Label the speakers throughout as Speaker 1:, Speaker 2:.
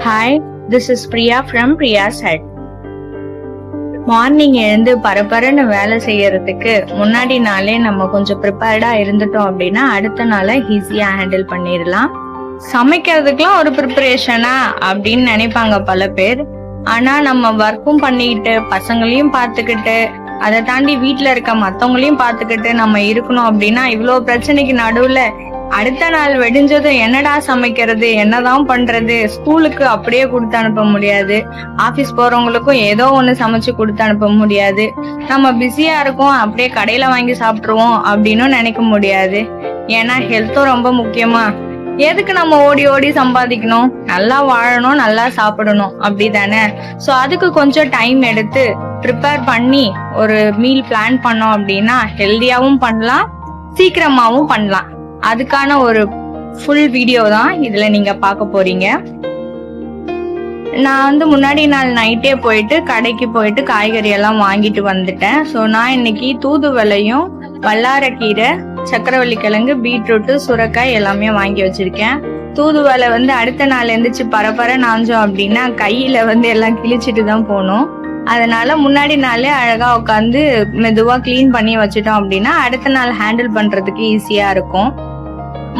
Speaker 1: Hi, this is Priya from Priya's Head. Morning எழுந்து பரபரன்னு வேலை செய்யறதுக்கு முன்னாடி நாளே நம்ம கொஞ்சம் ப்ரிப்பேர்டா இருந்துட்டோம் அப்படின்னா அடுத்த நாளை ஈஸியா ஹேண்டில் பண்ணிடலாம். சமைக்கிறதுக்குலாம் ஒரு ப்ரிப்பரேஷனா அப்படின்னு நினைப்பாங்க பல பேர். ஆனா நம்ம ஒர்க்கும் பண்ணிக்கிட்டு பசங்களையும் பார்த்துக்கிட்டு அதை தாண்டி வீட்டுல இருக்க மத்தவங்களையும் பார்த்துக்கிட்டு நம்ம இருக்கணும் அப்படின்னா இவ்வளவு பிரச்சனைக்கு நடுவுல அடுத்த நாள் வெடிஞ்சதும் என்னடா சமைக்கிறது, என்னதான் பண்றது, ஸ்கூலுக்கு அப்படியே கொடுத்து அனுப்ப முடியாது, ஆபீஸ் போறவங்களுக்கும் ஏதோ ஒண்ணு சமைச்சு கொடுத்து அனுப்ப முடியாது, நம்ம பிஸியா இருக்கோம் அப்படியே கடையில வாங்கி சாப்பிட்டுருவோம் அப்படின்னு நினைக்க முடியாது. ஏன்னா ஹெல்த்தும் ரொம்ப முக்கியமா. எதுக்கு நம்ம ஓடி ஓடி சம்பாதிக்கணும், நல்லா வாழணும், நல்லா சாப்பிடணும் அப்படிதானே. சோ அதுக்கு கொஞ்சம் டைம் எடுத்து ப்ரிப்பேர் பண்ணி ஒரு மீல் பிளான் பண்ணோம் அப்படின்னா ஹெல்தியாவும் பண்ணலாம், சீக்கிரமாவும் பண்ணலாம். அதுக்கான ஒரு ஃபுல் வீடியோ தான் இதுல நீங்க பார்க்க போறீங்க. நான் முன்னாடி நாள் நைட்டே போயிட்டு கடைக்கு போயிட்டு காய்கறி எல்லாம் வாங்கிட்டு வந்துட்டேன். ஸோ நான் இன்னைக்கு தூதுவளையும் வல்லாரக்கீரை, சக்கரவள்ளி கிழங்கு, பீட்ரூட்டு, சுரைக்காய் எல்லாமே வாங்கி வச்சிருக்கேன். தூதுவளை அடுத்த நாள் எந்திரிச்சு பரபர நாஞ்சோம் அப்படின்னா கையில எல்லாம் கிழிச்சிட்டு தான் போகணும். அதனால முன்னாடி நாளே அழகா உட்காந்து மெதுவா கிளீன் பண்ணி வச்சுட்டோம் அப்படின்னா அடுத்த நாள் ஹேண்டில் பண்றதுக்கு ஈஸியா இருக்கும்.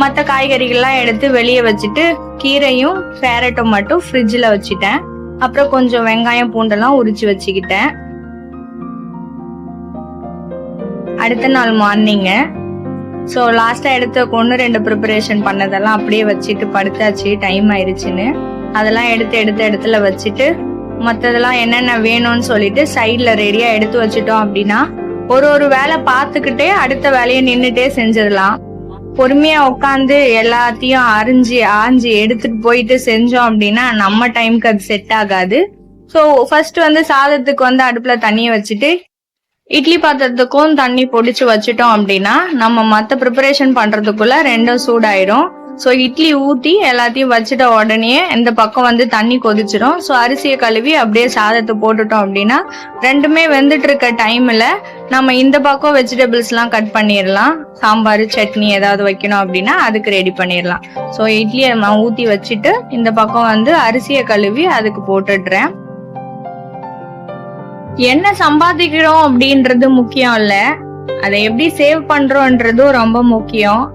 Speaker 1: மற்ற காய்கறிகள்லாம் எடுத்து வெளியே வச்சுட்டு கீரையும் கேரட்டும் மட்டும் ஃப்ரிட்ஜில் வச்சுட்டேன். அப்புறம் கொஞ்சம் வெங்காயம் பூண்டெல்லாம் உரிச்சு வச்சுக்கிட்டேன். அடுத்த நாள் மார்னிங்க ஸோ லாஸ்டா எடுத்து 1-2 ப்ரிப்பரேஷன் பண்ணதெல்லாம் அப்படியே வச்சுட்டு படுத்தாச்சு, டைம் ஆயிடுச்சுன்னு. அதெல்லாம் எடுத்த இடத்துல வச்சுட்டு மற்றதெல்லாம் என்னென்ன வேணும்னு சொல்லிட்டு சைட்ல ரெடியா எடுத்து வச்சுட்டோம் அப்படின்னா ஒரு வேலை பார்த்துக்கிட்டே அடுத்த வேலையை நின்றுட்டே செஞ்சிடலாம். பொறுமையா உட்காந்து எல்லாத்தையும் ஆஞ்சு எடுத்துட்டு போயிட்டு செஞ்சோம் அப்படின்னா நம்ம டைமுக்கு அது செட் ஆகாது. ஸோ ஃபர்ஸ்ட் சாதத்துக்கு அடுப்புல தண்ணியை வச்சுட்டு இட்லி பாத்திரத்துக்கும் தண்ணி பொடிச்சு வச்சுட்டோம் அப்படின்னா நம்ம மற்ற ப்ரிப்பரேஷன் பண்றதுக்குள்ள ரெண்டும் சூடாயிடும். ஸோ இட்லி ஊத்தி எல்லாத்தையும் வச்சுட்ட உடனே இந்த பக்கம் தண்ணி கொதிச்சிடும். ஸோ அரிசியை கழுவி அப்படியே சாதத்தை போட்டுட்டோம் அப்படின்னா ரெண்டுமே வெந்துட்டு இருக்க டைம்ல நம்ம இந்த பக்கம் வெஜிடபிள்ஸ் எல்லாம் கட் பண்ணிடலாம். சாம்பார், சட்னி ஏதாவது வைக்கணும் அப்படின்னா அதுக்கு ரெடி பண்ணிடலாம். ஸோ இட்லியை நான் ஊத்தி வச்சுட்டு இந்த பக்கம் அரிசியை கழுவி அதுக்கு போட்டுடுறேன். என்ன சம்பாதிக்கிறோம் அப்படின்றது முக்கியம் இல்ல, அதை எப்படி சேவ் பண்றோம்ன்றதும் ரொம்ப முக்கியம்.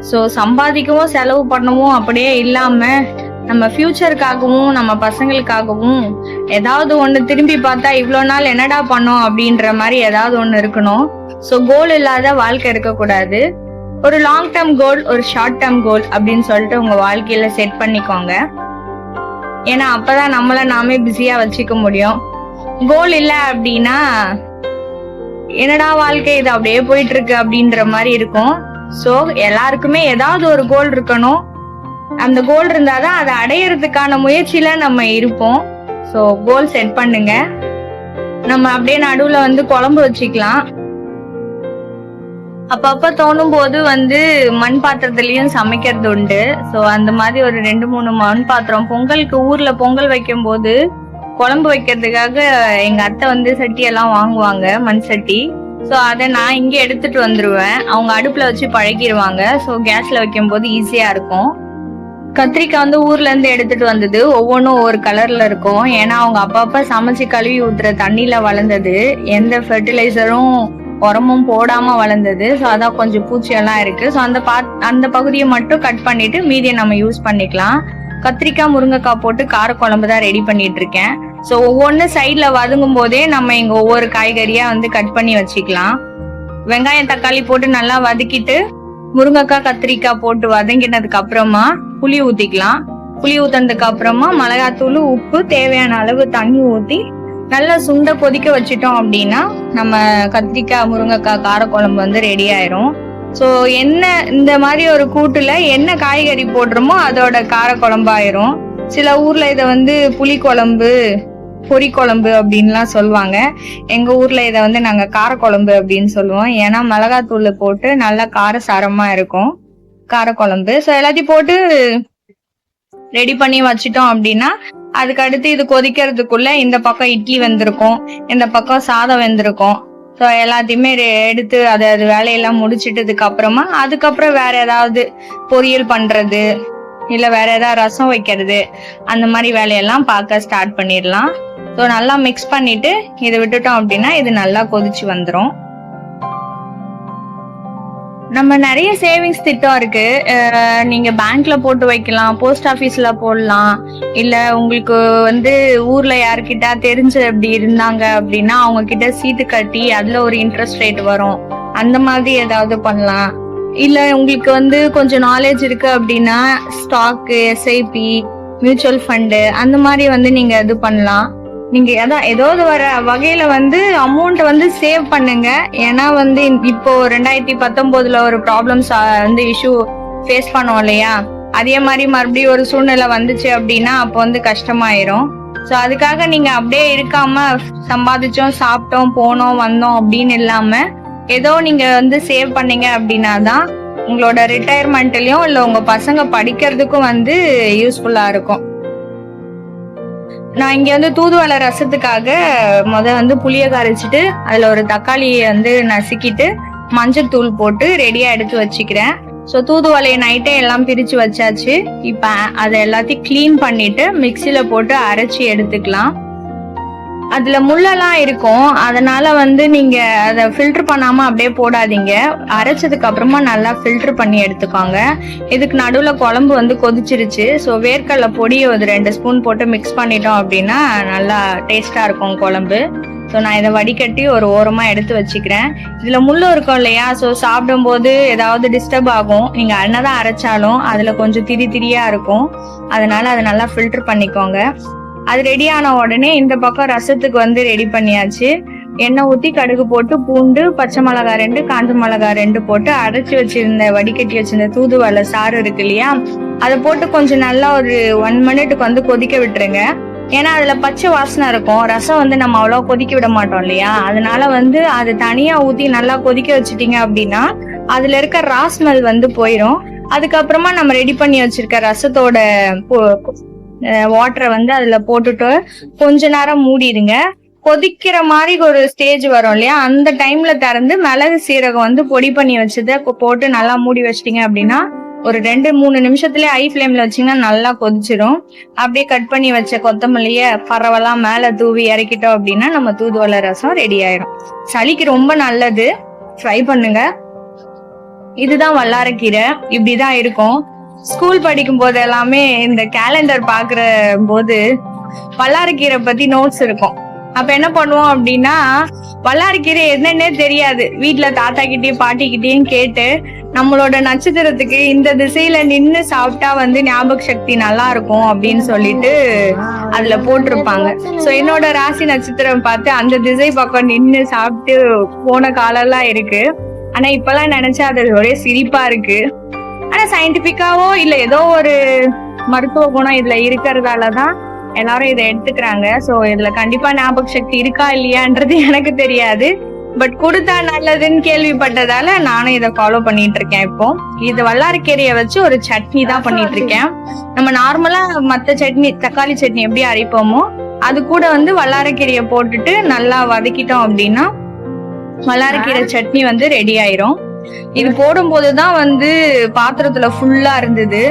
Speaker 1: ஸோ சம்பாதிக்கவும் செலவு பண்ணவும் அப்படியே இல்லாம நம்ம ஃபியூச்சருக்காகவும் நம்ம பசங்களுக்காகவும் ஏதாவது ஒண்ணு திரும்பி பார்த்தா இவ்வளோ நாள் என்னடா பண்ணோம் அப்படின்ற மாதிரி ஏதாவது ஒண்ணு இருக்கணும். ஸோ கோல் இல்லாத வாழ்க்கை இருக்கக்கூடாது. ஒரு லாங் டேர்ம் கோல், ஒரு ஷார்ட் டேர்ம் கோல் அப்படின்னு சொல்லிட்டு உங்க வாழ்க்கையில செட் பண்ணிக்கோங்க. ஏன்னா அப்பதான் நம்மள நாமே பிஸியா வச்சுக்க முடியும். கோல் இல்லை அப்படின்னா என்னடா வாழ்க்கை இது அப்படியே போயிட்டு இருக்கு அப்படின்ற மாதிரி இருக்கும். சோ எல்லாருக்குமே ஏதாவது ஒரு கோல் இருக்கணும். அந்த கோல் இருந்தாதான் அதை அடையறதுக்கான முயற்சியில நம்ம இருப்போம். சோ கோல் செட் பண்ணுங்க. நம்ம அப்படியே நடுவுல குழம்பு வச்சுக்கலாம். அப்பப்ப தோணும் போது மண் பாத்திரத்திலயும் சமைக்கிறது உண்டு. சோ அந்த மாதிரி ஒரு 2-3 மண் பாத்திரம் பொங்கலுக்கு ஊர்ல பொங்கல் வைக்கும் போது குழம்பு வைக்கிறதுக்காக எங்க அத்தை சட்டி எல்லாம் வாங்குவாங்க, மண் சட்டி. ஸோ அதை நான் இங்கே எடுத்துட்டு வந்துருவேன். அவங்க அடுப்புல வச்சு பழகிடுவாங்க. ஸோ கேஸ்ல வைக்கும் போது ஈஸியா இருக்கும். கத்திரிக்காய் ஊர்ல இருந்து எடுத்துட்டு வந்தது ஒவ்வொன்றும் ஒவ்வொரு கலர்ல இருக்கும். ஏன்னா அவங்க அப்பப்ப சமைச்சு கழுவி ஊத்துற தண்ணியில வளர்ந்தது, எந்த ஃபெர்டிலைசரும் உரமும் போடாம வளர்ந்தது. ஸோ அதான் கொஞ்சம் பூச்சியெல்லாம் இருக்கு. ஸோ அந்த பகுதியை மட்டும் கட் பண்ணிட்டு மீதியை நம்ம யூஸ் பண்ணிக்கலாம். கத்திரிக்காய், முருங்கைக்காய் போட்டு காரக்குழம்பு தான் ரெடி பண்ணிட்டு இருக்கேன். ஸோ ஒவ்வொன்று சைட்ல வதங்கும் போதே நம்ம இங்க ஒவ்வொரு காய்கறியா கட் பண்ணி வச்சுக்கலாம். வெங்காயம், தக்காளி போட்டு நல்லா வதக்கிட்டு முருங்கைக்காய், கத்திரிக்காய் போட்டு வதங்கினதுக்கு அப்புறமா புளி ஊத்திக்கலாம். புளி ஊத்தினதுக்கு அப்புறமா மிளகாத்தூள், உப்பு, தேவையான அளவு தண்ணி ஊத்தி நல்லா சுண்ட கொதிக்க வச்சிட்டோம் அப்படின்னா நம்ம கத்திரிக்காய், முருங்கைக்காய் காரக்குழம்பு ரெடி ஆயிரும். ஸோ என்ன இந்த மாதிரி ஒரு கூட்டுல என்ன காய்கறி போடுறோமோ அதோட காரக்குழம்பாயிரும். சில ஊர்ல இதை புளி குழம்பு, பொரி குழம்பு அப்படின்லாம் சொல்லுவாங்க. எங்க ஊர்ல இதை நாங்க காரக்குழம்பு அப்படின்னு சொல்லுவோம். ஏன்னா மிளகாத்தூள் போட்டு நல்லா காரசாரமா இருக்கும் காரக்குழம்பு. ஸோ எல்லாத்தையும் போட்டு ரெடி பண்ணி வச்சிட்டோம் அப்படின்னா அதுக்கு அடுத்து இது கொதிக்கிறதுக்குள்ள இந்த பக்கம் இட்லி வெந்திருக்கும், இந்த பக்கம் சாதம் வெந்திருக்கும். ஸோ எல்லாத்தையுமே எடுத்து அது வேலையெல்லாம் முடிச்சிட்டதுக்கு அப்புறமா அதுக்கப்புறம் வேற ஏதாவது பொரியல் பண்றது இல்ல வேற ஏதாவது ரசம் வைக்கிறது அந்த மாதிரி வேலையெல்லாம் பார்க்க ஸ்டார்ட் பண்ணிடலாம். ஸோ நல்லா மிக்ஸ் பண்ணிட்டு இதை விட்டுட்டோம் அப்படின்னா இது நல்லா கொதிச்சு வந்துடும். நம்ம நிறைய சேவிங்ஸ் திட்டம் இருக்கு. நீங்க பேங்க்ல போட்டு வைக்கலாம், போஸ்ட் ஆபீஸ்ல போடலாம், இல்ல உங்களுக்கு வந்து ஊர்ல யாருக்கிட்ட தெரிஞ்ச அப்படி இருந்தாங்க அப்படின்னா அவங்க கிட்ட சீட்டு கட்டி அதுல ஒரு இன்ட்ரெஸ்ட் ரேட் வரும், அந்த மாதிரி ஏதாவது பண்ணலாம். இல்ல உங்களுக்கு வந்து கொஞ்சம் நாலேஜ் இருக்கு அப்படின்னா ஸ்டாக்கு, எஸ்ஐபி, மியூச்சுவல் ஃபண்டு அந்த மாதிரி வந்து நீங்க இது பண்ணலாம். நீங்க அதான் ஏதாவது வர வகையில வந்து அமௌண்ட் வந்து சேவ் பண்ணுங்க. ஏன்னா வந்து இப்போ 2019 ஒரு ப்ராப்ளம்ஸ் வந்து இஷ்யூ ஃபேஸ் பண்ணோம் இல்லையா, அதே மாதிரி மறுபடியும் ஒரு சூழ்நிலை வந்துச்சு அப்படின்னா அப்போ வந்து கஷ்டமாயிரும். ஸோ அதுக்காக நீங்க அப்படியே இருக்காம சம்பாதிச்சோம், சாப்பிட்டோம், போனோம், வந்தோம் அப்படின்னு இல்லாம ஏதோ நீங்க வந்து சேவ் பண்ணீங்க அப்படின்னா தான் உங்களோட ரிட்டையர்மெண்ட்லயும் இல்ல உங்க பசங்க படிக்கிறதுக்கும் வந்து யூஸ்ஃபுல்லா இருக்கும். நான் இங்க வந்து தூதுவளை ரசத்துக்காக வந்து புளிய கரைச்சிட்டு அதுல ஒரு தக்காளியை வந்து நசுக்கிட்டு மஞ்சள் தூள் போட்டு ரெடியா எடுத்து வச்சுக்கிறேன். ஸோ தூதுவளையை நைட்டே எல்லாம் பிரிச்சு வச்சாச்சு. இப்ப அதை எல்லாத்தையும் கிளீன் பண்ணிட்டு மிக்சியில போட்டு அரைச்சி எடுத்துக்கலாம். அதுல முள்ளெல்லாம் இருக்கும், அதனால வந்து நீங்க அதை ஃபில்டர் பண்ணாம அப்படியே போடாதீங்க. அரைச்சதுக்கு அப்புறமா நல்லா ஃபில்டர் பண்ணி எடுத்துக்கோங்க. இதுக்கு நடுவுல குழம்பு வந்து கொதிச்சிருச்சு. ஸோ வேர்க்கடலை பொடியை ஒரு 2 ஸ்பூன் போட்டு மிக்ஸ் பண்ணிட்டோம் அப்படின்னா நல்லா டேஸ்டா இருக்கும் குழம்பு. ஸோ நான் இதை வடிகட்டி ஒரு ஓரமா எடுத்து வச்சுக்கிறேன். இதுல முள்ளு இருக்கும் இல்லையா, ஸோ சாப்பிடும் போது ஏதாவது டிஸ்டர்ப் ஆகும். நீங்க அன்னதான் அரைச்சாலும் அதுல கொஞ்சம் திரியா இருக்கும், அதனால அதை நல்லா ஃபில்டர் பண்ணிக்கோங்க. அது ரெடி ஆன உடனே இந்த பக்கம் ரசத்துக்கு வந்து ரெடி பண்ணியாச்சு. எண்ணெய் ஊற்றி கடுகு போட்டு பூண்டு, பச்சை மிளகாய் 2, காஞ்ச மிளகாய் 2 போட்டு அரைச்சி வச்சிருந்த வடிகட்டி வச்சிருந்த தூதுவளை சாறு இருக்கு இல்லையா, அதை போட்டு கொஞ்சம் நல்லா ஒரு 1 மினிட்டுக்கு வந்து கொதிக்க விட்டுருங்க. ஏன்னா அதுல பச்சை வாசனை இருக்கும், ரசம் வந்து நம்ம அவ்வளோ கொதிக்க விட மாட்டோம் இல்லையா, அதனால வந்து அது தனியா ஊற்றி நல்லா கொதிக்க வச்சுட்டீங்க அப்படின்னா அதுல இருக்க ரா ஸ்மெல் வந்து போயிடும். அதுக்கப்புறமா நம்ம ரெடி பண்ணி வச்சிருக்க ரசத்தோட வாட்டரை வந்து அதுல போட்டுட்டு கொஞ்ச நேரம் மூடிடுங்க. கொதிக்கிற மாதிரி ஒரு ஸ்டேஜ் வரும் இல்லையா, அந்த டைம்ல திறந்து மிளகு சீரகம் வந்து பொடி பண்ணி வச்சதை போட்டு நல்லா மூடி வச்சிட்டீங்க அப்படின்னா ஒரு 2-3 நிமிஷத்துலயே ஹை ஃபிளேம்ல வச்சீங்கன்னா நல்லா கொதிச்சிடும். அப்படியே கட் பண்ணி வச்ச கொத்தமல்லிய பரவலாம் மேல தூவி இறக்கிட்டோம் அப்படின்னா நம்ம தூதுவளை ரசம் ரெடி ஆயிரும். சளிக்கு ரொம்ப நல்லது, ட்ரை பண்ணுங்க. இதுதான் வல்லாரக்கீரை, இப்படிதான் இருக்கும். ஸ்கூல் படிக்கும் போது எல்லாமே இந்த கேலண்டர் பாக்குற போது வல்லாரக்கீரை பத்தி நோட்ஸ் இருக்கும். அப்ப என்ன பண்ணுவோம் அப்படின்னா வல்லாரக்கீரை என்னன்னே தெரியாது, வீட்டுல தாத்தா கிட்டயும் பாட்டி கிட்டயும் கேட்டு நம்மளோட நட்சத்திரத்துக்கு இந்த திசையில நின்னு சாப்பிட்டா வந்து ஞாபக சக்தி நல்லா இருக்கும் அப்படின்னு சொல்லிட்டு அதுல போட்டிருப்பாங்க. சோ என்னோட ராசி நட்சத்திரம் பார்த்து அந்த திசை பக்கம் நின்னு சாப்பிட்டு போன காலம்லாம் இருக்கு. ஆனா இப்பெல்லாம் நினைச்சா அது ஒரே சிரிப்பா இருக்கு. ஆனா சயின்டிபிக்காவோ இல்ல ஏதோ ஒரு மருத்துவ குணம் இதுல இருக்கிறதாலதான் எல்லாரும் இதை எடுத்துக்கிறாங்க. சோ இதுல கண்டிப்பா ஞாபக சக்தி இருக்கா இல்லையான்றது எனக்கு தெரியாது, பட் கொடுத்தா நல்லதுன்னு கேள்விப்பட்டதால நானும் இதை ஃபாலோ பண்ணிட்டு இருக்கேன். இப்போ இது வல்லாரக்கீரையை வச்சு ஒரு சட்னி தான் பண்ணிட்டு இருக்கேன். நம்ம நார்மலா மத்த சட்னி, தக்காளி சட்னி எப்படி அரைப்போமோ அது கூட வந்து வல்லாரக்கீரையை போட்டுட்டு நல்லா வதக்கிட்டோம் அப்படின்னா வல்லாரக்கீரை சட்னி வந்து ரெடி ஆயிரும். இது போடும் போதுதான் வந்து பாத்திரத்துல ஃபுல்லா இருந்தது,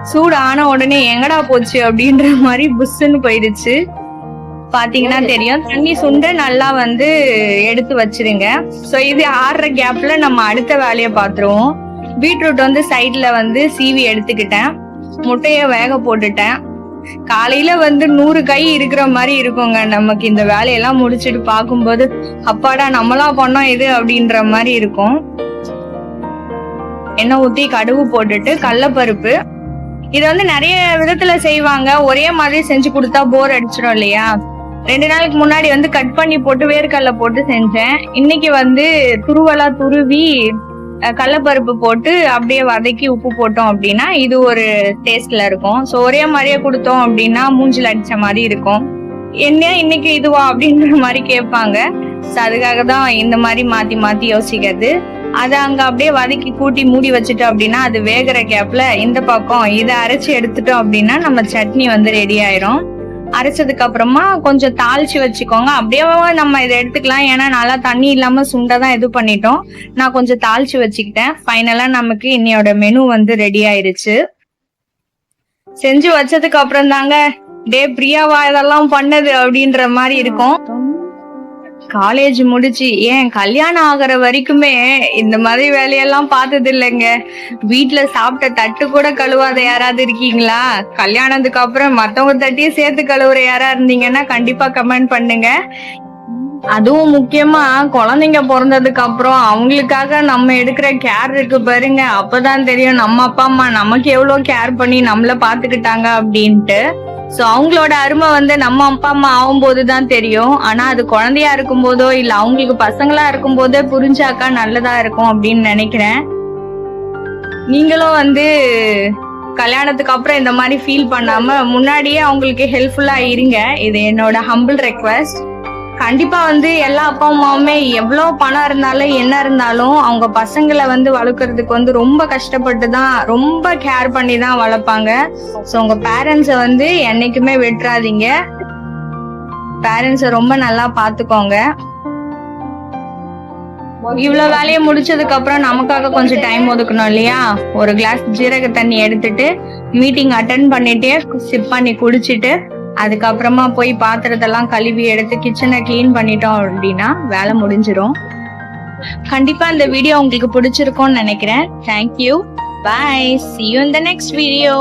Speaker 1: சூடு ஆன உடனே எங்கடா போச்சு அப்படின்ற மாதிரி புஷ்ன்னு போயிடுச்சு. பாத்தீங்கன்னா தெரியும். தண்ணி சுண்ட நல்லா வந்து எடுத்து வச்சிருங்க. சோ இது ஆறுற கேப்ல நம்ம அடுத்த வேலையை பாத்துருவோம். பீட்ரூட் வந்து சைட்ல வந்து சீவி எடுத்துக்கிட்டேன், முட்டைய வேக போட்டுட்டேன். காலையில வந்து 100 கை இருக்கிற மாதிரி இருக்குங்க நமக்கு. இந்த வேலையெல்லாம் முடிச்சுட்டு பாக்கும்போது அப்பாடா நம்மளா பண்ணோம் இது அப்படின்ற மாதிரி இருக்கும். எண்ணெய் ஊத்தி கடுகு போட்டுட்டு கடலைப்பருப்பு, இது வந்து நிறைய விதத்துல செய்வாங்க, ஒரே மாதிரி செஞ்சு கொடுத்தா போர் அடிச்சிடும் இல்லையா. 2 நாளுக்கு முன்னாடி வந்து கட் பண்ணி போட்டு வேர்க்கடலை போட்டு செஞ்சேன். இன்னைக்கு வந்து துருவலா துருவி கடலைப்பருப்பு போட்டு அப்படியே வதக்கி உப்பு போட்டோம் அப்படின்னா இது ஒரு டேஸ்ட்ல இருக்கும். ஸோ ஒரே மாதிரியே கொடுத்தோம் அப்படின்னா மூஞ்சில் அடிச்ச மாதிரி இருக்கும். என்ன இன்னைக்கு இதுவா அப்படின்ற மாதிரி கேட்பாங்க. ஸோ அதுக்காக தான் இந்த மாதிரி மாத்தி மாத்தி யோசிக்கிறது. அதை அங்க அப்படியே வதக்கி கூட்டி மூடி வச்சுட்டோம் அப்படின்னா அது வேகிற கேப்ல இந்த பக்கம் இதை அரைச்சி எடுத்துட்டோம் அப்படின்னா நம்ம சட்னி வந்து ரெடி ஆயிரும். அரைச்சதுக்கு அப்புறமா கொஞ்சம் தாளிச்சு வச்சுக்கோங்க. அப்படியே நம்ம இதை எடுத்துக்கலாம், ஏன்னா நல்லா தண்ணி இல்லாம சுண்டதான் இது பண்ணிட்டோம். நான் கொஞ்சம் தாளிச்சு வச்சுக்கிட்டேன். ஃபைனலா நமக்கு இன்னையோட மெனு வந்து ரெடி ஆயிருச்சு. செஞ்சு வச்சதுக்கு அப்புறம் தாங்க டே பிரியாவா இதெல்லாம் பண்ணது அப்படின்ற மாதிரி இருக்கும். காலேஜ் முடிச்சு ஏன் கல்யாணம் ஆகுற வரைக்குமே இந்த மாதிரி வேலையெல்லாம் பார்த்தது இல்லைங்க. வீட்டுல சாப்பிட்ட தட்டு கூட கழுவாத யாராவது இருக்கீங்களா? கல்யாணத்துக்கு அப்புறம் மத்தவங்க தட்டியும் சேர்த்து கழுவுற யாரா இருந்தீங்கன்னா கண்டிப்பா கமெண்ட் பண்ணுங்க. அதுவும் முக்கியமா குழந்தைங்க பிறந்ததுக்கு அப்புறம் அவங்களுக்காக நம்ம எடுக்கிற கேர் இருக்கு பாருங்க, அப்பதான் தெரியும் நம்ம அப்பா அம்மா நமக்கு எவ்வளவு கேர் பண்ணி நம்மள பாத்துக்கிட்டாங்க அப்படின்ட்டு. சோ அவங்களோட அருமை வந்து நம்ம அப்பா அம்மா ஆகும்போதுதான் தெரியும். ஆனா அது குழந்தையா இருக்கும் போதோ இல்ல அவங்களுக்கு பசங்களா இருக்கும் போதே புரிஞ்சாக்கா நல்லதா இருக்கும் அப்படின்னு நினைக்கிறேன். நீங்களும் வந்து கல்யாணத்துக்கு அப்புறம் இந்த மாதிரி ஃபீல் பண்ணாம முன்னாடியே அவங்களுக்கு ஹெல்ப்ஃபுல்லா இருங்க. இது என்னோட ஹம்பிள் ரெக்வெஸ்ட். கண்டிப்பா வந்து எல்லா அப்பா அம்மாவுமே எவ்வளவு பணம் இருந்தாலும் என்ன இருந்தாலும் அவங்க பசங்களை வந்து வளர்க்கறதுக்கு வந்து ரொம்ப கஷ்டப்பட்டு தான் ரொம்ப கேர் பண்ணி தான் வளர்ப்பாங்க. ஸோ உங்க பேரண்ட்ஸை வந்து என்னைக்குமே விட்டுறாதீங்க. பேரண்ட்ஸை ரொம்ப நல்லா பாத்துக்கோங்க. இவ்வளவு வேலையை முடிச்சதுக்கு அப்புறம் நமக்காக கொஞ்சம் டைம் ஒதுக்கணும் இல்லையா? ஒரு கிளாஸ் ஜீரக தண்ணி எடுத்துட்டு மீட்டிங் அட்டென்ட் பண்ணிட்டே சிப் பண்ணி குடிச்சிட்டு அதுக்கப்புறமா போய் பாத்திரத்தெல்லாம் கழுவி எடுத்து கிச்சனை கிளீன் பண்ணிட்டோம் அப்படின்னா வேலை முடிஞ்சிரும். கண்டிப்பா இந்த வீடியோ உங்களுக்கு பிடிச்சிருக்கும்னு நினைக்கிறேன். Thank you. Bye. See you in the next video.